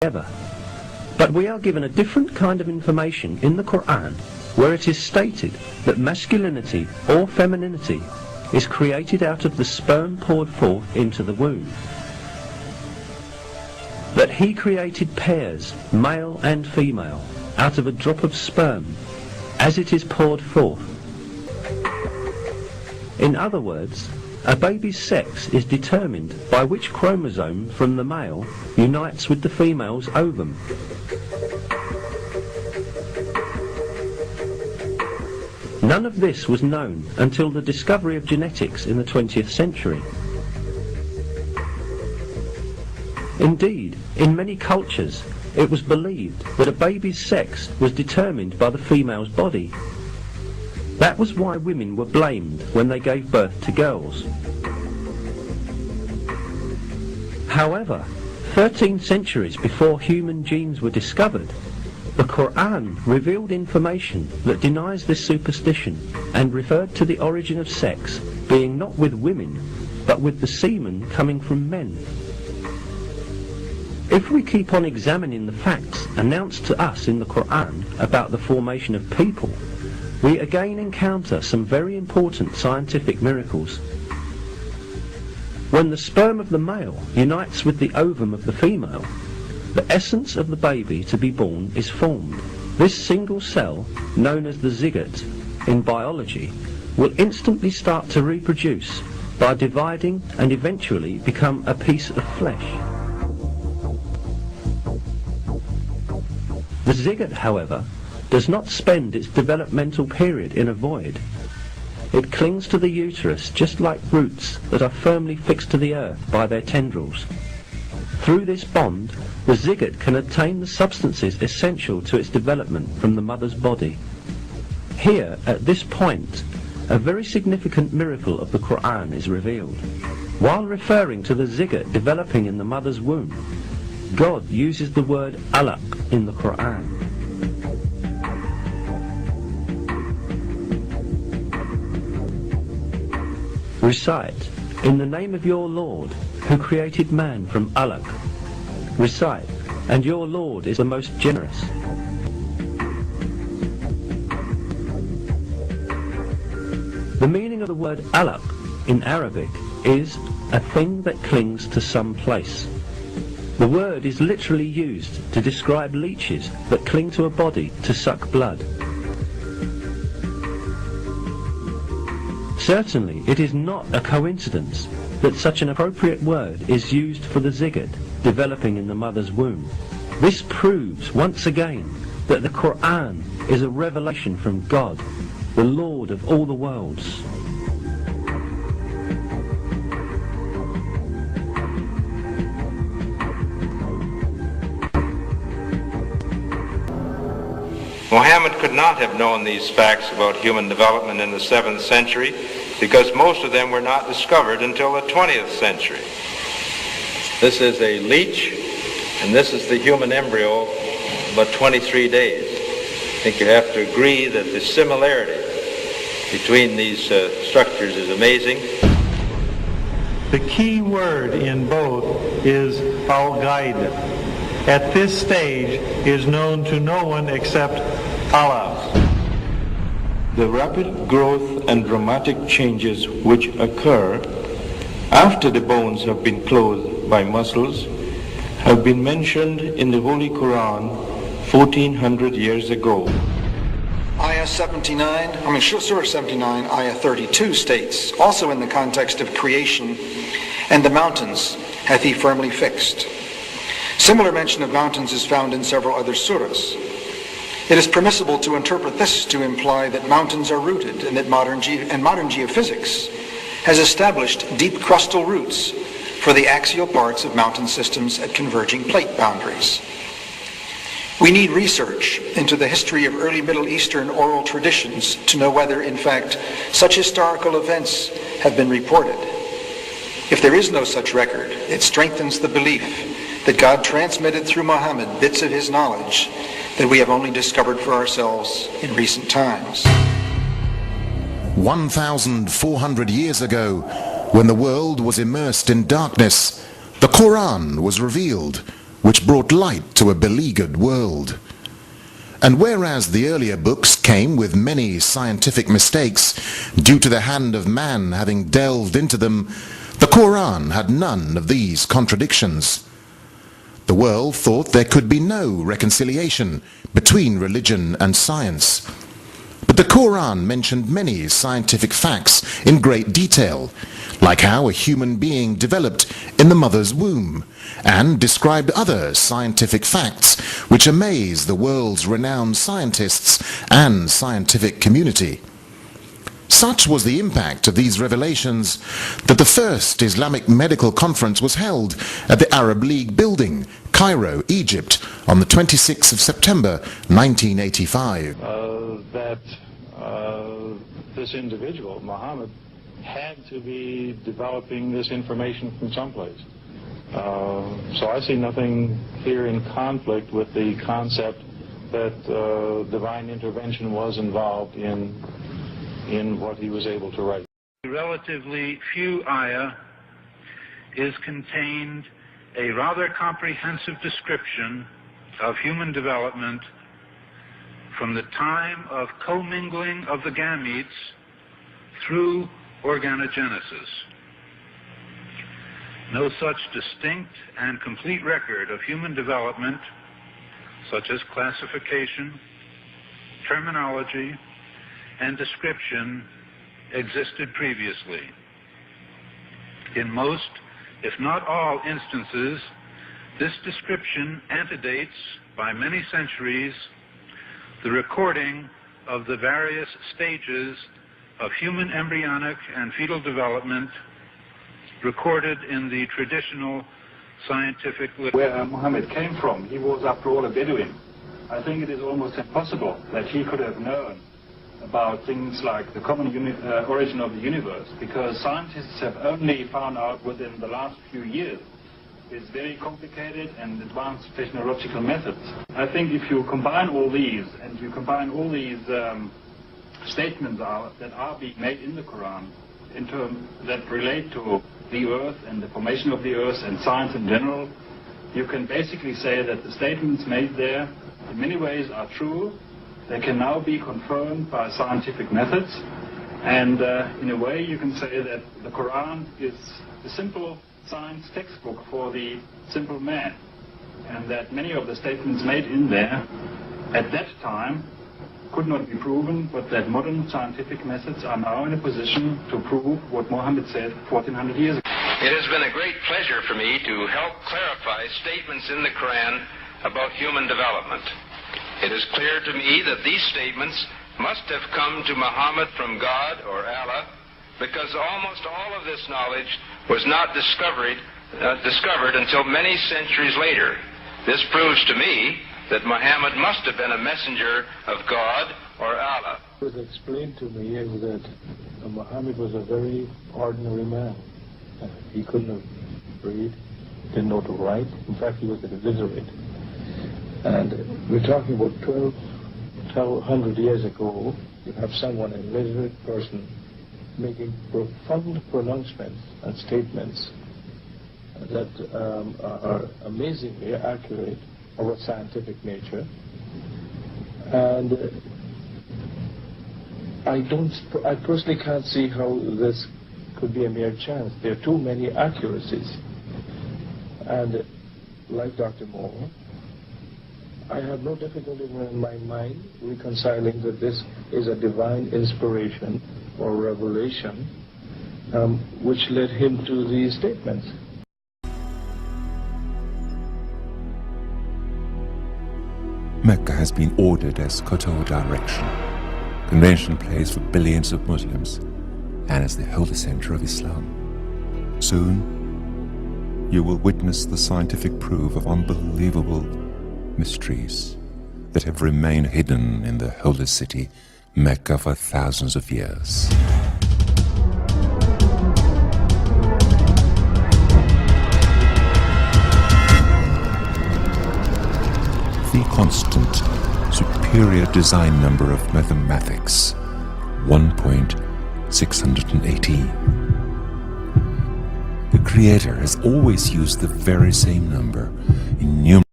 ever. But we are given a different kind of information in the Quran, where it is stated that masculinity or femininity is created out of the sperm poured forth into the womb. That he created pairs, male and female, out of a drop of sperm, as it is poured forth. In other words, a baby's sex is determined by which chromosome from the male unites with the female's ovum. None of this was known until the discovery of genetics in the 20th century. Indeed, in many cultures, it was believed that a baby's sex was determined by the female's body. That was why women were blamed when they gave birth to girls. However, 13 centuries before human genes were discovered, the Quran revealed information that denies this superstition and referred to the origin of sex being not with women, but with the semen coming from men. If we keep on examining the facts announced to us in the Quran about the formation of people, we again encounter some very important scientific miracles. When the sperm of the male unites with the ovum of the female, the essence of the baby to be born is formed. This single cell, known as the zygote in biology, will instantly start to reproduce by dividing and eventually become a piece of flesh. The zygote, however, does not spend its developmental period in a void. It clings to the uterus just like roots that are firmly fixed to the earth by their tendrils. Through this bond, the zygote can obtain the substances essential to its development from the mother's body. Here, at this point, a very significant miracle of the Quran is revealed. While referring to the zygote developing in the mother's womb, God uses the word alaq in the Quran. Recite, in the name of your Lord, who created man from alaq. Recite, and your Lord is the most generous. The meaning of the word alaq in Arabic is a thing that clings to some place. The word is literally used to describe leeches that cling to a body to suck blood. Certainly, it is not a coincidence that such an appropriate word is used for the zygote developing in the mother's womb. This proves once again that the Quran is a revelation from God, the Lord of all the worlds. Muhammad could not have known these facts about human development in the 7th century because most of them were not discovered until the 20th century. This is a leech, and this is the human embryo, about 23 days. I think you have to agree that the similarity between these structures is amazing. The key word in both is al-ghaib. At this stage is known to no one except Allah. The rapid growth and dramatic changes which occur after the bones have been clothed by muscles have been mentioned in the Holy Quran 1400 years ago. Surah 79, Ayah 32 states, also in the context of creation, and the mountains hath he firmly fixed. Similar mention of mountains is found in several other surahs. It is permissible to interpret this to imply that mountains are rooted and that modern geophysics has established deep crustal roots for the axial parts of mountain systems at converging plate boundaries. We need research into the history of early Middle Eastern oral traditions to know whether, in fact, such historical events have been reported. If there is no such record, it strengthens the belief that God transmitted through Muhammad bits of his knowledge that we have only discovered for ourselves in recent times. 1,400 years ago, when the world was immersed in darkness, the Quran was revealed, which brought light to a beleaguered world. And whereas the earlier books came with many scientific mistakes due to the hand of man having delved into them, the Quran had none of these contradictions. The world thought there could be no reconciliation between religion and science. But the Quran mentioned many scientific facts in great detail, like how a human being developed in the mother's womb, and described other scientific facts which amaze the world's renowned scientists and scientific community. Such was the impact of these revelations that the first Islamic medical conference was held at the Arab League building, Cairo, Egypt, on the 26th of September 1985. This individual, Muhammad, had to be developing this information from someplace. So I see nothing here in conflict with the concept that divine intervention was involved in what he was able to write. Relatively few ayah is contained a rather comprehensive description of human development from the time of commingling of the gametes through organogenesis. No such distinct and complete record of human development, such as classification, terminology, and description, existed previously. In most, if not all instances, this description antedates by many centuries the recording of the various stages of human embryonic and fetal development recorded in the traditional scientific literature. Where Muhammad came from, he was after all a Bedouin. I think it is almost impossible that he could have known about things like the common origin of the universe, because scientists have only found out within the last few years. It's very complicated and advanced technological methods. I think if you combine all these, and you combine all these statements that are being made in the Quran, in terms that relate to the earth and the formation of the earth and science in general, you can basically say that the statements made there in many ways are true. They can now be confirmed by scientific methods, and in a way you can say that the Quran is a simple science textbook for the simple man, and that many of the statements made in there at that time could not be proven, but that modern scientific methods are now in a position to prove what Muhammad said 1400 years ago. It has been a great pleasure for me to help clarify statements in the Quran about human development. It is clear to me that these statements must have come to Muhammad from God or Allah, because almost all of this knowledge was not discovered until many centuries later. This proves to me that Muhammad must have been a messenger of God or Allah. What was explained to me is that Muhammad was a very ordinary man. He couldn't have read, didn't know to write. In fact, he was illiterate. And we're talking about 1200 years ago. You have someone, a literate person, making profound pronouncements and statements that are amazingly accurate of a scientific nature. And I personally can't see how this could be a mere chance. There are too many accuracies. And like Dr. Moore, I have no difficulty in my mind reconciling that this is a divine inspiration or revelation which led him to these statements. Mecca has been ordered as Kotor direction, conventional place for billions of Muslims, and as the holy center of Islam. Soon, you will witness the scientific proof of unbelievable mysteries that have remained hidden in the holy city, Mecca, for thousands of years. The constant, superior design number of mathematics, 1.618. The Creator has always used the very same number in numerous